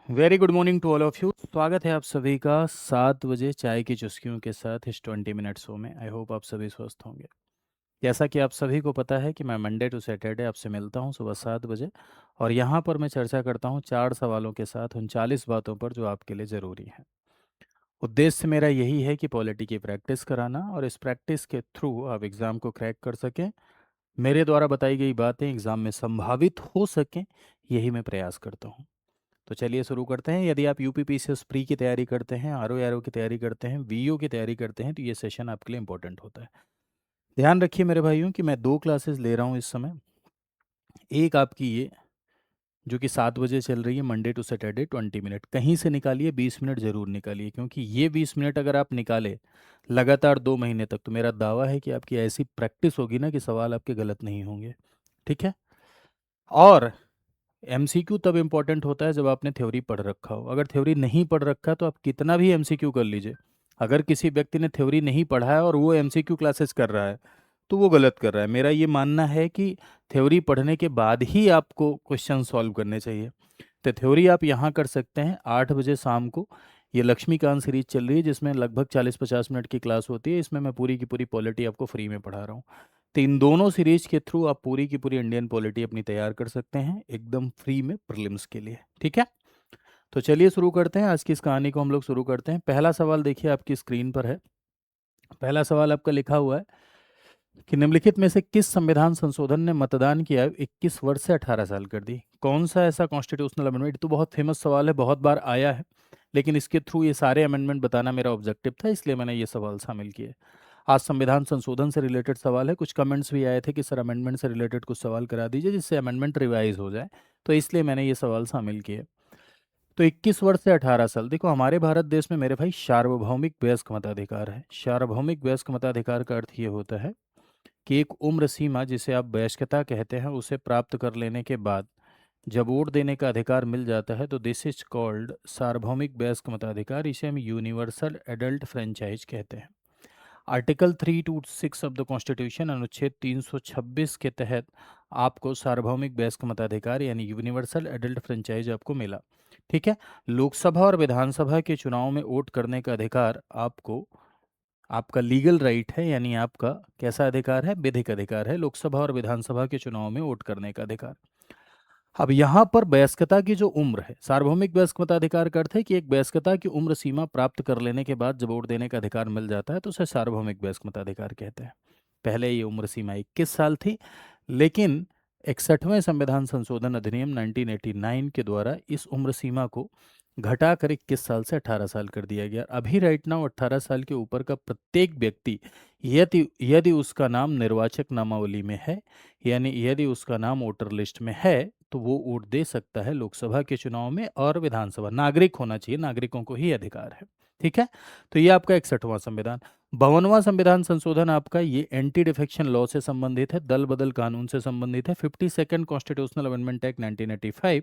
Very good morning to all of you. स्वागत है आप सभी का 7 बजे चाय की चुस्कियों के साथ इस 20 मिनट शो में। आई होप आप सभी स्वस्थ होंगे। जैसा कि आप सभी को पता है कि मैं मंडे टू सैटरडे आपसे मिलता हूं सुबह 7 बजे, और यहां पर मैं चर्चा करता हूं 4 सवालों के साथ उन 40 बातों पर जो आपके लिए ज़रूरी हैं। उद्देश्य मेरा यही है कि पॉलिटी की प्रैक्टिस कराना, और इस प्रैक्टिस के थ्रू आप एग्ज़ाम को क्रैक कर सकें। मेरे द्वारा बताई गई बातें एग्ज़ाम में संभावित हो सकें, यही मैं प्रयास करता हूँ। तो चलिए शुरू करते हैं। यदि आप यूपीपीसीएस प्री की तैयारी करते हैं, आरओ की तैयारी करते हैं, वीओ की तैयारी करते हैं, तो ये सेशन आपके लिए इंपॉर्टेंट होता है। ध्यान रखिए मेरे भाइयों कि मैं 2 क्लासेस ले रहा हूँ इस समय। एक आपकी ये जो कि 7 बजे चल रही है, मंडे टू सैटरडे 20 मिनट कहीं से निकालिए, 20 मिनट ज़रूर निकालिए, क्योंकि ये 20 मिनट अगर आप निकाले लगातार 2 महीने तक, तो मेरा दावा है कि आपकी ऐसी प्रैक्टिस होगी ना कि सवाल आपके गलत नहीं होंगे। ठीक है। और एमसीक्यू तब इम्पोर्टेंट होता है जब आपने थ्योरी पढ़ रखा हो। अगर थ्योरी नहीं पढ़ रखा तो आप कितना भी एमसीक्यू कर लीजिए, अगर किसी व्यक्ति ने थ्योरी नहीं पढ़ा है और वो एमसीक्यू क्लासेस कर रहा है, तो वो गलत कर रहा है। मेरा ये मानना है कि थ्योरी पढ़ने के बाद ही आपको क्वेश्चन सॉल्व करने चाहिए। तो थ्योरी आप यहाँ कर सकते हैं 8 बजे शाम को। ये लक्ष्मीकांत सीरीज चल रही है जिसमें लगभग 40-50 मिनट की क्लास होती है। इसमें मैं पूरी की पूरी पॉलिटी आपको फ्री में पढ़ा रहा हूँ। तो इन दोनों सीरीज के थ्रू आप पूरी की पूरी इंडियन पॉलिटी अपनी तैयार कर सकते हैं एकदम फ्री में प्रीलिम्स के लिए। ठीक है। तो चलिए शुरू करते हैं। आज की इस कहानी को हम लोग शुरू करते हैं। पहला सवाल देखिए आपकी स्क्रीन पर है। पहला सवाल आपका लिखा हुआ है कि निम्नलिखित में से किस संविधान संशोधन ने मतदान की आयु 21 वर्ष से 18 साल कर दी। कौन सा ऐसा कॉन्स्टिट्यूशनल अमेंडमेंट, तो बहुत फेमस सवाल है, बहुत बार आया है, लेकिन इसके थ्रू ये सारे अमेंडमेंट बताना मेरा ऑब्जेक्टिव था, इसलिए मैंने ये सवाल शामिल किए। आज संविधान संशोधन से रिलेटेड सवाल है। कुछ कमेंट्स भी आए थे कि सर अमेंडमेंट से रिलेटेड कुछ सवाल करा दीजिए जिससे अमेंडमेंट रिवाइज हो जाए, तो इसलिए मैंने ये सवाल शामिल किए। तो 21 वर्ष से 18 साल, देखो हमारे भारत देश में मेरे भाई सार्वभौमिक वयस्क मताधिकार है। सार्वभौमिक वयस्क मताधिकार का अर्थ ये होता है कि एक उम्र सीमा जिसे आप वयस्कता कहते हैं उसे प्राप्त कर लेने के बाद जब वोट देने का अधिकार मिल जाता है, तो दिस इज कॉल्ड सार्वभौमिक वयस्क मताधिकार। इसे हम यूनिवर्सल एडल्ट फ्रेंचाइज कहते हैं। आर्टिकल 326 ऑफ द कॉन्स्टिट्यूशन, अनुच्छेद 326 के तहत आपको सार्वभौमिक वयस्क मताधिकार यानी यूनिवर्सल एडल्ट फ्रेंचाइज आपको मिला। ठीक है। लोकसभा और विधानसभा के चुनाव में वोट करने का अधिकार आपको, आपका लीगल राइट है, यानी आपका कैसा अधिकार है, विधिक अधिकार है, लोकसभा और विधानसभा के चुनाव में वोट करने का अधिकार। अब यहाँ पर वयस्कता की जो उम्र है, सार्वभौमिक वयस्क मताधिकार का अर्थ है कि एक वयस्कता की उम्र सीमा प्राप्त कर लेने के बाद जब वोट देने का अधिकार मिल जाता है तो उसे सार्वभौमिक वयस्क मताधिकार कहते हैं। पहले ये उम्र सीमा 21 साल थी, लेकिन 61वें संविधान संशोधन अधिनियम 1989 के द्वारा इस उम्र सीमा को घटाकर 21 साल से 18 साल कर दिया गया। अभी राइट नाउ 18 साल के ऊपर का प्रत्येक व्यक्ति, यदि यदि उसका नाम निर्वाचक नामावली में है, यानी यदि उसका नाम वोटर लिस्ट में है, तो वो वोट दे सकता है लोकसभा के चुनाव में और विधानसभा। नागरिक होना चाहिए, नागरिकों को ही अधिकार है। ठीक है। तो ये आपका 61वां संविधान। 52वां संविधान संशोधन आपका ये एंटी डिफेक्शन लॉ से संबंधित है, दल बदल कानून से संबंधित है। 52nd कॉन्स्टिट्यूशनल अमेंडमेंट एक्ट 1985,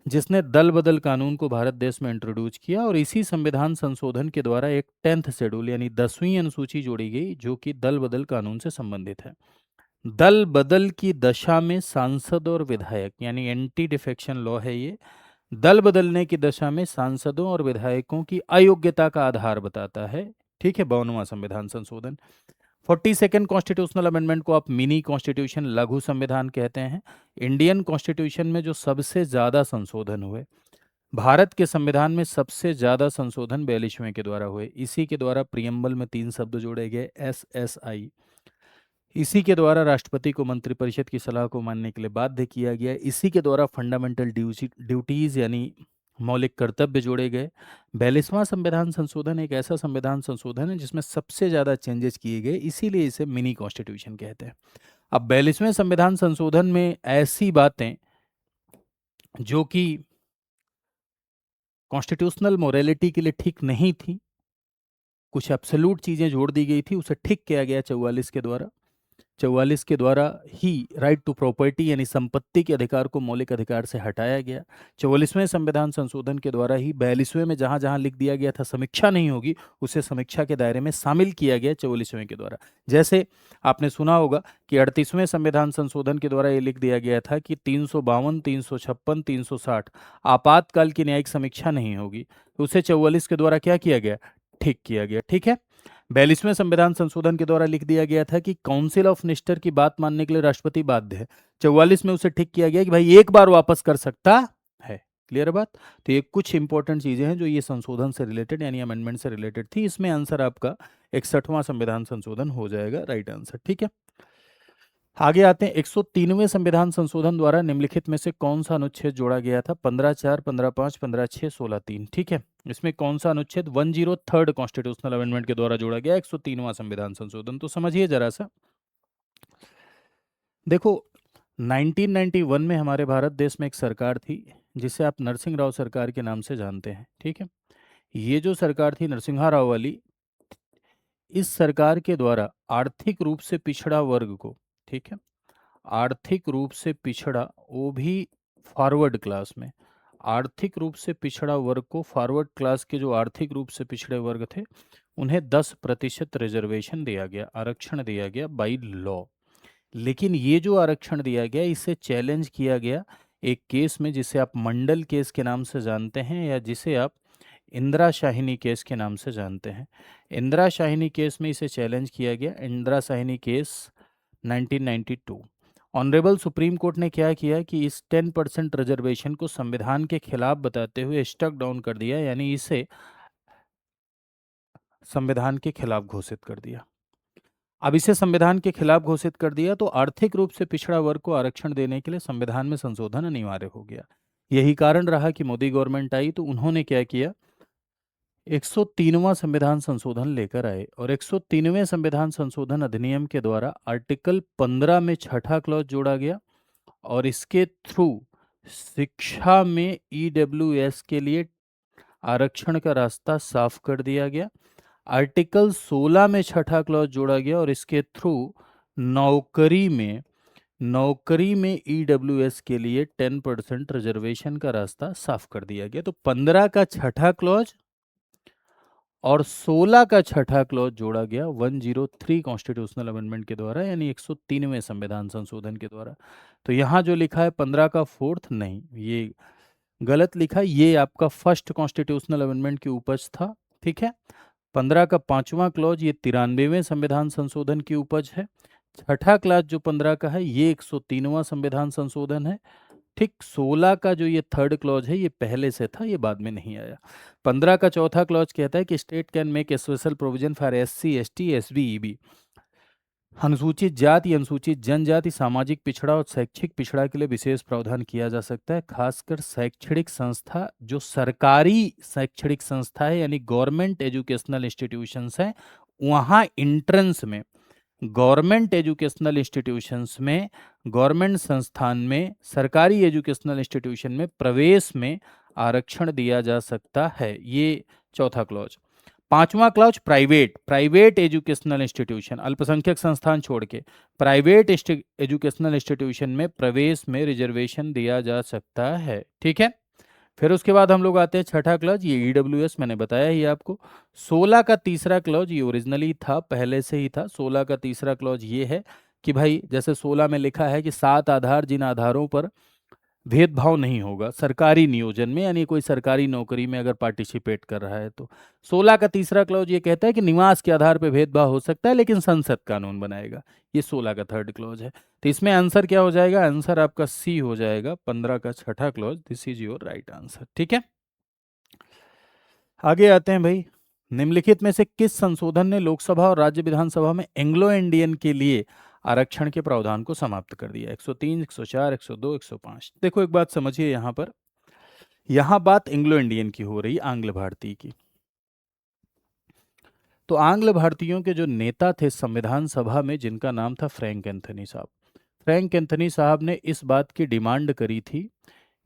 जिसने दल बदल कानून को भारत देश में इंट्रोड्यूस किया, और इसी संविधान संशोधन के द्वारा एक 10th शेड्यूल यानी 10वीं अनुसूची जोड़ी गई जो कि दल बदल कानून से संबंधित है। दल बदल की दशा में सांसद और विधायक, यानी एंटी डिफेक्शन लॉ है ये, दल बदलने की दशा में सांसदों और विधायकों की अयोग्यता का आधार बताता है। ठीक है। 52वां संविधान संशोधन। 42nd कॉन्स्टिट्यूशनल अमेंडमेंट को आप मिनी कॉन्स्टिट्यूशन, लघु संविधान कहते हैं। इंडियन कॉन्स्टिट्यूशन में जो सबसे ज्यादा संशोधन हुए, भारत के संविधान में सबसे ज्यादा संशोधन 42वें के द्वारा हुए। इसी के द्वारा प्रियम्बल में 3 शब्द जोड़े गए, SSI। इसी के द्वारा राष्ट्रपति को मंत्रिपरिषद की सलाह को मानने के लिए बाध्य किया गया। इसी के द्वारा फंडामेंटल ड्यूटीज यानी मौलिक कर्तव्य जोड़े गए। 42वां संविधान संशोधन एक ऐसा संविधान संशोधन है जिसमें सबसे ज़्यादा चेंजेस किए गए, इसीलिए इसे मिनी कॉन्स्टिट्यूशन कहते हैं। अब 42वें संविधान संशोधन में ऐसी बातें जो कि कॉन्स्टिट्यूशनल मोरालिटी के लिए ठीक नहीं थी, कुछ एब्सोल्यूट चीज़ें जोड़ दी गई थी, उसे ठीक किया गया 44 के द्वारा। 44 के द्वारा ही राइट टू प्रॉपर्टी यानी संपत्ति के अधिकार को मौलिक अधिकार से हटाया गया। 44वें संविधान संशोधन के द्वारा ही 42वें में जहां जहां लिख दिया गया था समीक्षा नहीं होगी, उसे समीक्षा के दायरे में शामिल किया गया 44वें के द्वारा। जैसे आपने सुना होगा कि 38वें संविधान संशोधन के द्वारा ये लिख दिया गया था कि 352, 356, 360 आपातकाल की न्यायिक समीक्षा नहीं होगी, उसे 44 के द्वारा क्या किया गया, ठीक किया गया। ठीक है। 42वें संविधान संशोधन के द्वारा लिख दिया गया था कि काउंसिल ऑफ मिनिस्टर की बात मानने के लिए राष्ट्रपति बाध्य है। 44 में उसे ठीक किया गया कि भाई एक बार वापस कर सकता है। क्लियर है बात? तो ये कुछ इंपॉर्टेंट चीजें हैं जो ये संशोधन से रिलेटेड यानी अमेंडमेंट से रिलेटेड थी। इसमें आंसर आपका 61वां संविधान संशोधन हो जाएगा, राइट आंसर। ठीक है। आगे आते हैं 103वें संविधान संशोधन द्वारा निम्नलिखित में से कौन सा अनुच्छेद जोड़ा गया था? 15(4), 15(5), 15(6), 16(3). ठीक है। इसमें कौन सा अनुच्छेद 103rd कॉन्स्टिट्यूशनल अमेंडमेंट के द्वारा जोड़ा गया 103वां संविधान संशोधन? तो समझिए जरा सा। देखो 1991 में हमारे भारत देश में एक सरकार थी जिसे आप नरसिंह राव सरकार के नाम से जानते हैं। ठीक है। ये जो सरकार थी नरसिम्हा राव वाली, इस सरकार के द्वारा आर्थिक रूप से पिछड़ा वर्ग को, ठीक है, आर्थिक रूप से पिछड़ा, वो भी फॉरवर्ड क्लास में, आर्थिक रूप से पिछड़ा वर्ग को, फॉरवर्ड क्लास के जो आर्थिक रूप से पिछड़े वर्ग थे उन्हें 10% रिजर्वेशन दिया गया, आरक्षण दिया गया बाई लॉ। लेकिन ये जो आरक्षण दिया गया इसे चैलेंज किया गया एक केस में जिसे आप मंडल केस के नाम से जानते हैं या जिसे आप इंदिरा शाहिनी केस के नाम से जानते हैं। इंदिरा शाहिनी केस में इसे चैलेंज किया गया, Indira Shahini case 1992। Honourable supreme court ने क्या किया कि इस 10% रिजर्वेशन को संविधान के खिलाफ बताते हुए स्टक डाउन कर दिया, यानी इसे संविधान के खिलाफ घोषित कर दिया। अब इसे संविधान के खिलाफ घोषित कर दिया तो आर्थिक रूप से पिछड़ा वर्ग को आरक्षण देने के लिए संविधान में संशोधन अनिवार्य हो गया। यही कारण रहा कि मोदी गवर्नमेंट आई तो उन्होंने क्या किया, 103वां संविधान संशोधन लेकर आए और 103वें संविधान संशोधन अधिनियम के द्वारा आर्टिकल 15 में छठा क्लॉज जोड़ा गया और इसके थ्रू शिक्षा में ईडब्ल्यूएस के लिए आरक्षण का रास्ता साफ कर दिया गया। आर्टिकल 16 में छठा क्लॉज जोड़ा गया और इसके थ्रू नौकरी में ईडब्ल्यूएस के लिए 10% रिजर्वेशन का रास्ता साफ कर दिया गया। तो 15 का छठा क्लॉज और 16 का छठा क्लॉज जोड़ा गया 103 कॉन्स्टिट्यूशनल अमेंडमेंट के द्वारा, यानी 103वें संविधान संशोधन के द्वारा। तो यहाँ जो लिखा है 15 का फोर्थ, नहीं, ये गलत लिखा, ये आपका फर्स्ट कॉन्स्टिट्यूशनल अमेंडमेंट की उपज था। ठीक है। 15 का पांचवा क्लॉज ये 93वें संविधान संशोधन की उपज है। छठा क्लॉज जो 15 का है ये 103वां संविधान संशोधन है। ठीक। 16 का जो ये थर्ड क्लॉज है ये पहले से था, ये बाद में नहीं आया। 15 का चौथा क्लॉज कहता है कि state can make special provision for SC, ST, SB, EB, अनुसूचित जाति, अनुसूचित जनजाति, सामाजिक पिछड़ा और शैक्षिक पिछड़ा के लिए विशेष प्रावधान किया जा सकता है। खासकर शैक्षणिक संस्था, जो सरकारी शैक्षणिक संस्था है यानी गवर्नमेंट एजुकेशनल इंस्टीट्यूशंस है, वहाँ इंट्रेंस में, गवर्नमेंट एजुकेशनल इंस्टीट्यूशंस में, गवर्नमेंट संस्थान में, सरकारी एजुकेशनल इंस्टीट्यूशन में प्रवेश में आरक्षण दिया जा सकता है। ये चौथा क्लॉज। पांचवा क्लॉज प्राइवेट एजुकेशनल इंस्टीट्यूशन, अल्पसंख्यक संस्थान छोड़ के प्राइवेट एजुकेशनल इंस्टीट्यूशन में प्रवेश में रिजर्वेशन दिया जा सकता है। ठीक है। फिर उसके बाद हम लोग आते हैं छठा क्लॉज, ये ईडब्ल्यूएस मैंने बताया ही आपको। 16 का तीसरा क्लॉज ये ओरिजिनली था, पहले से ही था। 16 का तीसरा क्लॉज ये है कि भाई जैसे 16 में लिखा है कि 7 आधार, जिन आधारों पर भेदभाव नहीं होगा सरकारी नियोजन में, यानी कोई सरकारी नौकरी में अगर पार्टिसिपेट कर रहा है तो। 16 का तीसरा क्लॉज ये कहता है कि निवास के आधार पर भेदभाव हो सकता है लेकिन संसद कानून बनाएगा। ये 16 का थर्ड क्लॉज है। तो इसमें आंसर क्या हो जाएगा? आंसर आपका सी हो जाएगा, 15 का छठा clause. This is your right answer. ठीक है। आगे आते हैं भाई, निम्नलिखित में से किस संशोधन ने लोकसभा और राज्य विधानसभा में एंग्लो इंडियन के लिए आरक्षण के प्रावधान को समाप्त कर दिया? 103, 104, 102, 105। देखो एक बात समझिए, यहाँ पर यहाँ बात एंग्लो इंडियन की हो रही, आंग्ल भारतीय की। तो आंग्ल भारतीयों के जो नेता थे संविधान सभा में, जिनका नाम था फ्रैंक एंथनी साहब, फ्रैंक एंथनी साहब ने इस बात की डिमांड करी थी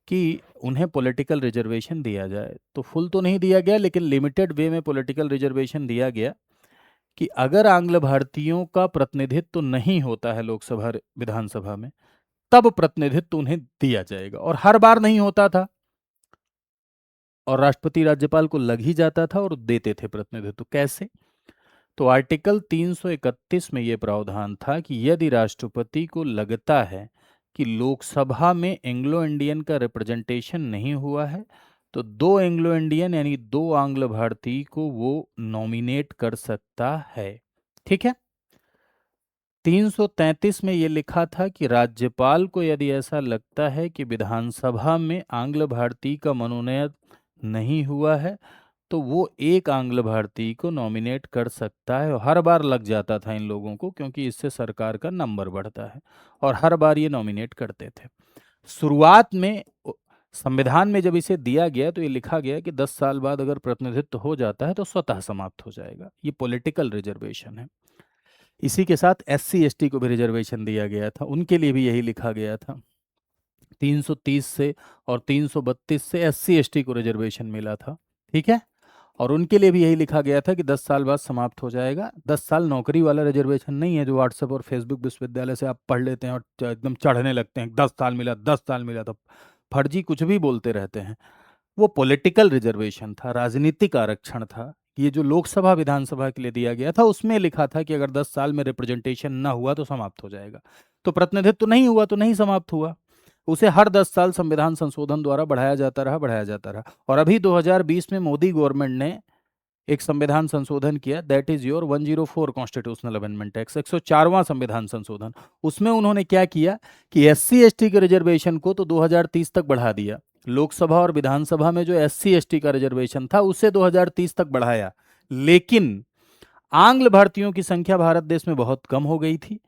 कि उन्हें पॉलिटिकल रिजर्वेशन दिया जाए। तो फुल तो नहीं दिया गया लेकिन लिमिटेड वे में पॉलिटिकल रिजर्वेशन दिया गया। कि अगर आंग्ल भारतीयों का प्रतिनिधित्व नहीं होता है लोकसभा विधानसभा में, तब प्रतिनिधित्व उन्हें दिया जाएगा। और हर बार नहीं होता था, और राष्ट्रपति राज्यपाल को लग ही जाता था और देते थे प्रतिनिधित्व। कैसे? तो आर्टिकल 331 में यह प्रावधान था कि यदि राष्ट्रपति को लगता है कि लोकसभा में एंग्लो इंडियन का रिप्रेजेंटेशन नहीं हुआ है, तो दो एंग्लो इंडियन यानी दो आंग्ल भारतीय को वो नॉमिनेट कर सकता है। ठीक है। 333 में ये लिखा था कि राज्यपाल को यदि ऐसा लगता है कि विधानसभा में आंग्ल भारतीय का मनोनयन नहीं हुआ है, तो वो एक आंग्ल भारतीय को नॉमिनेट कर सकता है। और हर बार लग जाता था इन लोगों को, क्योंकि इससे सरकार का नंबर बढ़ता है, और हर बार ये नॉमिनेट करते थे। शुरुआत में संविधान में जब इसे दिया गया तो ये लिखा गया कि 10 साल बाद अगर प्रतिनिधित्व हो जाता है तो स्वतः समाप्त हो जाएगा। ये पॉलिटिकल रिजर्वेशन है। इसी के साथ एससी एसटी को भी रिजर्वेशन दिया गया था, उनके लिए भी यही लिखा गया था। 330 से और 332 से एससी एसटी को रिजर्वेशन मिला था। ठीक है। और उनके लिए भी यही लिखा गया था कि 10 साल बाद समाप्त हो जाएगा। 10 साल नौकरी वाला रिजर्वेशन नहीं है जो व्हाट्सएप और फेसबुक विश्वविद्यालय से आप पढ़ लेते हैं और एकदम चढ़ने लगते हैं, 10 साल मिला, 10 साल मिला, तो फर्जी कुछ भी बोलते रहते हैं। वो पॉलिटिकल रिजर्वेशन था, राजनीतिक आरक्षण था। ये जो लोकसभा विधानसभा के लिए दिया गया था उसमें लिखा था कि अगर 10 साल में रिप्रेजेंटेशन ना हुआ तो समाप्त हो जाएगा। तो प्रतिनिधित्व नहीं हुआ तो नहीं समाप्त हुआ, उसे हर 10 साल संविधान संशोधन द्वारा बढ़ाया जाता रहा, बढ़ाया जाता रहा। और अभी 2020 में मोदी गवर्नमेंट ने एक संविधान संशोधन किया, that is your 104 constitutional amendment act, 104वां संविधान संशोधन। उसमें उन्होंने क्या किया कि एससी एसटी के रिजर्वेशन को तो 2030 तक बढ़ा दिया। लोकसभा और विधानसभा में जो एससी एसटी का रिजर्वेशन था उसे 2030 तक बढ़ाया, लेकिन आंग्ल भारतीयों की संख्या भारत देश में बहुत कम हो गई थी।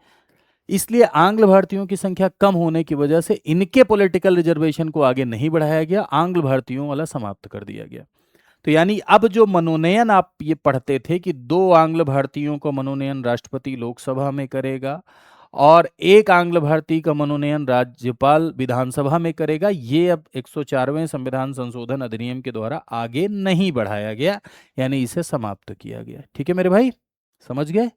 इसलिए आंग्ल भारतीयों की संख्या कम होने की वजह से इनके पॉलिटिकल रिजर्वेशन को आगे नहीं बढ़ाया गया, आंग्ल भारतीयों वाला समाप्त कर दिया गया। तो यानी अब जो मनोनयन आप ये पढ़ते थे कि दो आंग्ल भारतीयों का मनोनयन राष्ट्रपति लोकसभा में करेगा और एक आंग्ल भारतीय का मनोनयन राज्यपाल विधानसभा में करेगा, ये अब 104वें संविधान संशोधन अधिनियम के द्वारा आगे नहीं बढ़ाया गया, यानी इसे समाप्त किया गया। ठीक है मेरे भाई, समझ गए?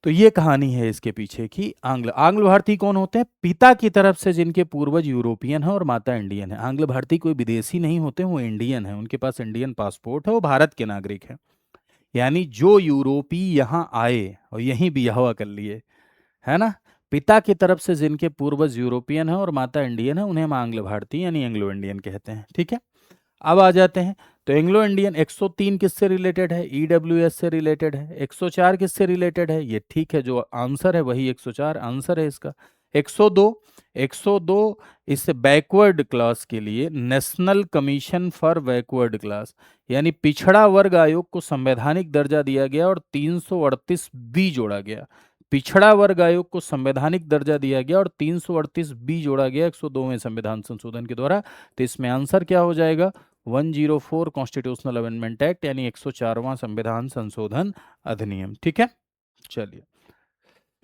तो ये कहानी है इसके पीछे की। आंग्ल आंग्ल भारतीय कौन होते हैं? पिता की तरफ से जिनके पूर्वज यूरोपियन है और माता इंडियन है। आंग्ल भारतीय कोई विदेशी नहीं होते, वो इंडियन है, उनके पास इंडियन पासपोर्ट है, वो भारत के नागरिक है। यानी जो यूरोपीय यहाँ आए और यहीं बियाह कर लिए, है ना, पिता की तरफ से जिनके पूर्वज यूरोपियन है और माता इंडियन है, उन्हें हम आंग्ल भारतीय यानी एंग्लो इंडियन कहते हैं। ठीक है। अब आ जाते हैं, तो एंग्लो इंडियन 103 किससे रिलेटेड है? ईडब्ल्यूएस से रिलेटेड है। 104 किससे रिलेटेड है? ये ठीक है, जो आंसर है वही 104 आंसर है इसका। 102, 102 इससे बैकवर्ड क्लास के लिए national commission for backward class यानी पिछड़ा वर्ग आयोग को संवैधानिक दर्जा दिया गया और 338 बी जोड़ा गया। पिछड़ा वर्ग आयोग को संवैधानिक दर्जा दिया गया और 338 बी जोड़ा गया 102वें संविधान संशोधन के द्वारा। तो इसमें आंसर क्या हो जाएगा? 104 कॉन्स्टिट्यूशनल अमेंडमेंट एक्ट यानी 104वां संविधान संशोधन अधिनियम। ठीक है। चलिए,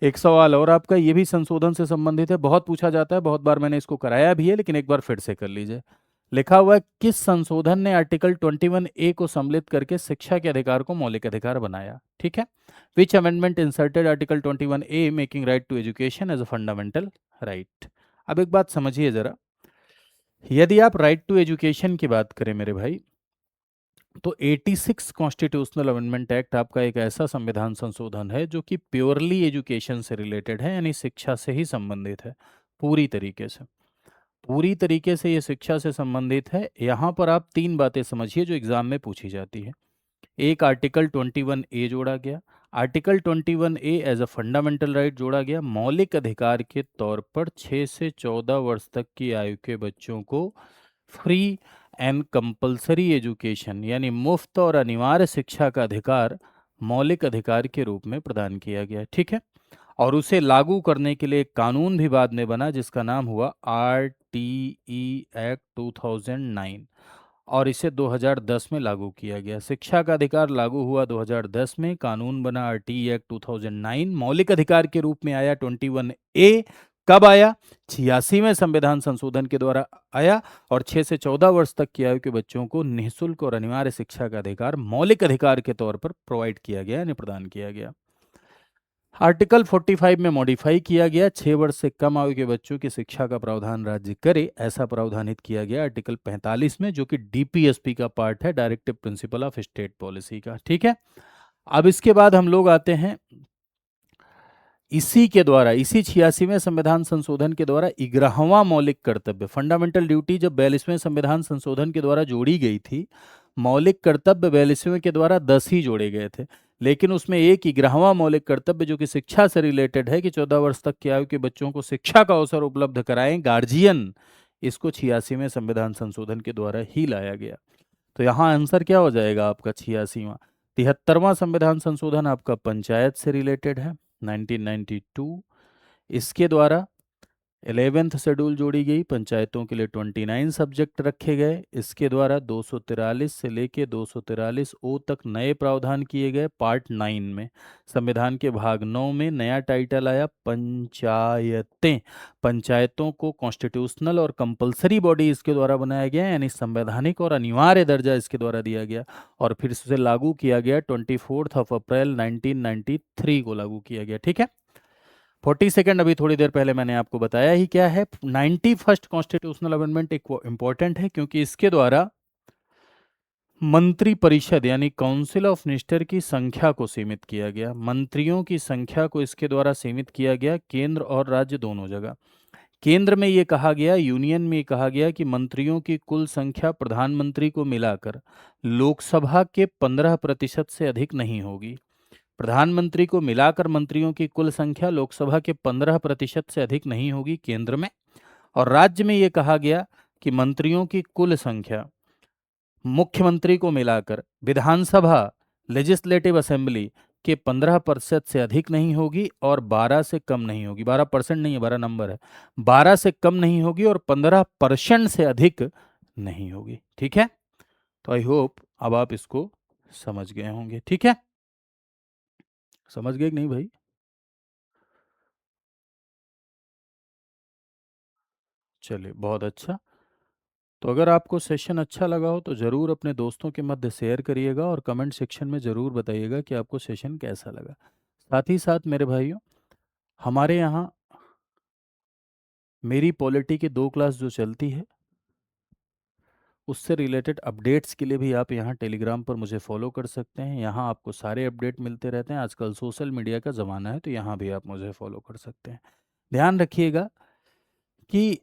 एक सवाल और आपका, ये भी संशोधन से संबंधित है, बहुत पूछा जाता है, बहुत बार मैंने इसको कराया भी है, लेकिन एक बार फिर से कर लीजिए। लिखा हुआ है, किस संशोधन ने आर्टिकल 21A को सम्मिलित करके शिक्षा के अधिकार को मौलिक अधिकार बनाया? ठीक है। Which amendment inserted article 21A making right to education as a fundamental right? अब एक बात समझिए जरा, यदि आप राइट टू एजुकेशन की बात करें मेरे भाई, तो 86 कॉन्स्टिट्यूशनल अमेंडमेंट एक्ट आपका एक ऐसा संविधान संशोधन है जो कि प्योरली एजुकेशन से रिलेटेड है, यानी शिक्षा से ही संबंधित है पूरी तरीके से। पूरी तरीके से ये शिक्षा से संबंधित है। यहाँ पर आप तीन बातें समझिए जो एग्जाम में पूछी जाती है। एक, आर्टिकल 21A जोड़ा गया, article 21A as a fundamental right जोड़ा गया, मौलिक अधिकार के तौर पर 6 से 14 वर्ष तक की आयु के बच्चों को फ्री एंड कंपलसरी एजुकेशन यानी मुफ्त और अनिवार्य शिक्षा का अधिकार मौलिक अधिकार के रूप में प्रदान किया गया। ठीक है। और उसे लागू करने के लिए एक कानून भी बाद में बना जिसका नाम हुआ RTE एक्ट 2009, और इसे 2010 में लागू किया गया। शिक्षा का अधिकार लागू हुआ 2010 में, कानून बना RTE एक्ट 2009, मौलिक अधिकार के रूप में आया 21A, कब आया? 86वें संविधान संशोधन के द्वारा आया। और 6 से 14 वर्ष तक की आयु के बच्चों को निःशुल्क और अनिवार्य शिक्षा का अधिकार मौलिक अधिकार के तौर पर प्रोवाइड किया गया, यानी प्रदान किया गया। आर्टिकल 45 में मॉडिफाई किया गया, 6 वर्ष से कम आयु के बच्चों की शिक्षा का प्रावधान राज्य करे, ऐसा प्रावधानित किया गया आर्टिकल 45 में, जो कि डीपीएसपी का पार्ट है, directive principle of state policy का। ठीक है, अब इसके बाद हम लोग आते हैं इसी के द्वारा, इसी 86वें संविधान संशोधन के द्वारा 11वां मौलिक कर्तव्य, फंडामेंटल ड्यूटी जब 42वें संविधान संशोधन के द्वारा जोड़ी गई थी, मौलिक कर्तव्य 42वें के द्वारा 10 ही जोड़े गए थे, लेकिन उसमें एक 11वां मौलिक कर्तव्य जो कि शिक्षा से रिलेटेड है कि 14 वर्ष तक की आयु के बच्चों को शिक्षा का अवसर उपलब्ध कराएं गार्जियन, इसको 86वें संविधान संशोधन के द्वारा ही लाया गया। तो यहाँ आंसर क्या हो जाएगा आपका? 86वां। 73वां संविधान संशोधन आपका पंचायत से रिलेटेड है, 1992। इसके द्वारा 11th शेड्यूल जोड़ी गई, पंचायतों के लिए 29 सब्जेक्ट रखे गए। इसके द्वारा 243 से लेके 243 ओ तक नए प्रावधान किए गए पार्ट 9 में। संविधान के भाग 9 में नया टाइटल आया पंचायतें। पंचायतों को कॉन्स्टिट्यूशनल और कंपलसरी बॉडी इसके द्वारा बनाया गया, यानी संवैधानिक और अनिवार्य दर्जा इसके द्वारा दिया गया, और फिर इसे लागू किया गया 24 अप्रैल 1993 को लागू किया गया। ठीक है, 42 अभी थोड़ी देर पहले मैंने आपको बताया ही क्या है। 91st कॉन्स्टिट्यूशनल अमेंडमेंट एक इंपॉर्टेंट है, क्योंकि इसके द्वारा मंत्री परिषद यानी काउंसिल ऑफ मिनिस्टर की संख्या को सीमित किया गया, मंत्रियों की संख्या को इसके द्वारा सीमित किया गया, केंद्र और राज्य दोनों जगह। केंद्र में ये कहा गया, यूनियन में ये कहा गया कि मंत्रियों की कुल संख्या प्रधानमंत्री को मिलाकर लोकसभा के 15% से अधिक नहीं होगी। प्रधानमंत्री को मिलाकर मंत्रियों की कुल संख्या लोकसभा के 15% से अधिक नहीं होगी केंद्र में। और राज्य में यह कहा गया कि मंत्रियों की कुल संख्या मुख्यमंत्री को मिलाकर विधानसभा लेजिस्लेटिव असेंबली के 15% से अधिक नहीं होगी और 12 से कम नहीं होगी। 12% नहीं है, 12 नंबर है। 12 से कम नहीं होगी और 15% से अधिक नहीं होगी। ठीक है, तो आई होप अब आप इसको समझ गए होंगे। ठीक है, समझ गए कि नहीं भाई? चलिए, बहुत अच्छा। तो अगर आपको सेशन अच्छा लगा हो तो ज़रूर अपने दोस्तों के मध्य शेयर करिएगा और कमेंट सेक्शन में ज़रूर बताइएगा कि आपको सेशन कैसा लगा। साथ ही साथ मेरे भाइयों, हमारे यहाँ मेरी पॉलिटी की 2 क्लास जो चलती है, उससे रिलेटेड अपडेट्स के लिए भी आप यहाँ टेलीग्राम पर मुझे फॉलो कर सकते हैं। यहाँ आपको सारे अपडेट मिलते रहते हैं। आजकल सोशल मीडिया का ज़माना है, तो यहाँ भी आप मुझे फॉलो कर सकते हैं। ध्यान रखिएगा कि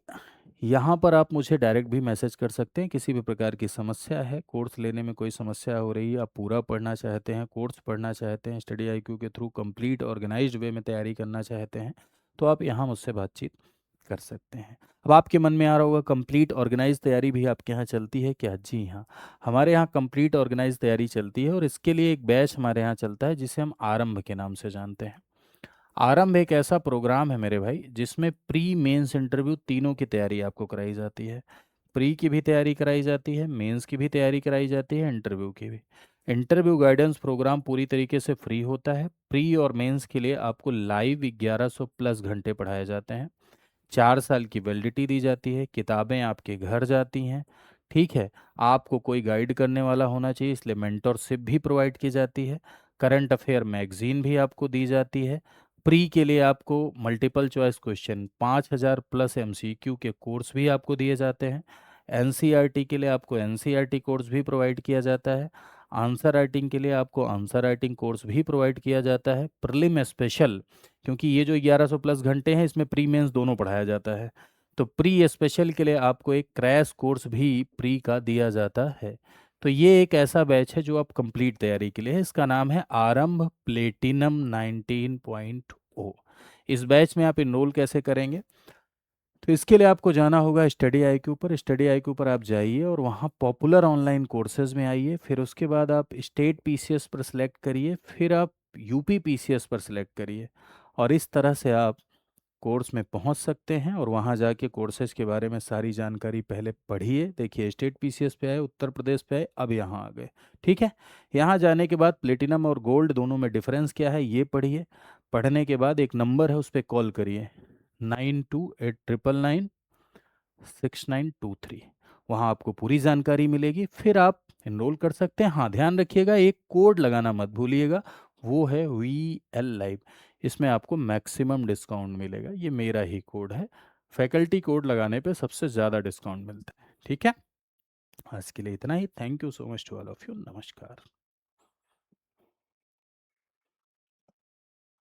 यहाँ पर आप मुझे डायरेक्ट भी मैसेज कर सकते हैं, किसी भी प्रकार की समस्या है, कोर्स लेने में कोई समस्या हो रही है, आप पूरा पढ़ना चाहते हैं, कोर्स पढ़ना चाहते हैं, स्टडी आईक्यू के थ्रू कंप्लीट ऑर्गेनाइज्ड वे में तैयारी करना चाहते हैं, तो आप यहाँ मुझसे बातचीत कर सकते हैं। अब आपके मन में आ रहा होगा, कंप्लीट ऑर्गेनाइज तैयारी भी आपके यहाँ चलती है क्या? जी हाँ, हमारे यहाँ कंप्लीट ऑर्गेनाइज तैयारी चलती है, और इसके लिए एक बैच हमारे यहाँ चलता है जिसे हम आरंभ के नाम से जानते हैं। आरंभ एक ऐसा प्रोग्राम है मेरे भाई जिसमें प्री मेंस इंटरव्यू तीनों की तैयारी आपको कराई जाती है। प्री की भी तैयारी कराई जाती है, मेंस की भी तैयारी कराई जाती है, इंटरव्यू की भी। इंटरव्यू गाइडेंस प्रोग्राम पूरी तरीके से फ्री होता है। प्री और मेंस के लिए आपको लाइव 1100 प्लस घंटे पढ़ाए जाते हैं। 4 साल की वैलिडिटी दी जाती है, किताबें आपके घर जाती हैं। ठीक है, आपको कोई गाइड करने वाला होना चाहिए, इसलिए मेंटरशिप भी प्रोवाइड की जाती है। करंट अफेयर मैगजीन भी आपको दी जाती है। प्री के लिए आपको multiple choice question 5000 plus MCQ के कोर्स भी आपको दिए जाते हैं। एनसीईआरटी के लिए आपको एनसीईआरटी कोर्स भी प्रोवाइड किया जाता है। आंसर राइटिंग के लिए आपको आंसर राइटिंग कोर्स भी प्रोवाइड किया जाता है। प्रीलिम स्पेशल, क्योंकि ये जो 1100 प्लस घंटे हैं इसमें प्री मेंस दोनों पढ़ाया जाता है, तो प्री स्पेशल के लिए आपको एक क्रैश कोर्स भी प्री का दिया जाता है। तो ये एक ऐसा बैच है जो आप कंप्लीट तैयारी के लिए है। इसका नाम है आरंभ प्लेटिनम 19.0। इस बैच में आप इनरोल कैसे करेंगे? तो इसके लिए आपको जाना होगा स्टडी आईक्यू पर। स्टडी आईक्यू पर आप जाइए और वहाँ पॉपुलर ऑनलाइन कोर्सेज में आइए। फिर उसके बाद आप स्टेट पीसीएस पर सिलेक्ट करिए, फिर आप यूपी पीसीएस पर सिलेक्ट करिए, और इस तरह से आप कोर्स में पहुंच सकते हैं। और वहां जाके कोर्सेज के बारे में सारी जानकारी पहले पढ़िए। देखिए, स्टेट पीसीएस पे आए, उत्तर प्रदेश पे आए, अब यहाँ आ गए। ठीक है, यहाँ जाने के बाद प्लेटिनम और गोल्ड दोनों में डिफरेंस क्या है ये पढ़िए। पढ़ने के बाद एक नंबर है, उस पर कॉल करिए। 9289996923। वहाँ आपको पूरी जानकारी मिलेगी, फिर आप इनरोल कर सकते हैं। हाँ, ध्यान रखिएगा, एक कोड लगाना मत भूलिएगा, वो है VL लाइव। इसमें आपको मैक्सिमम डिस्काउंट मिलेगा, ये मेरा ही कोड है। फैकल्टी कोड लगाने पे सबसे ज़्यादा डिस्काउंट मिलता है। ठीक है, आज के लिए इतना ही। Thank you so much to all of you. नमस्कार।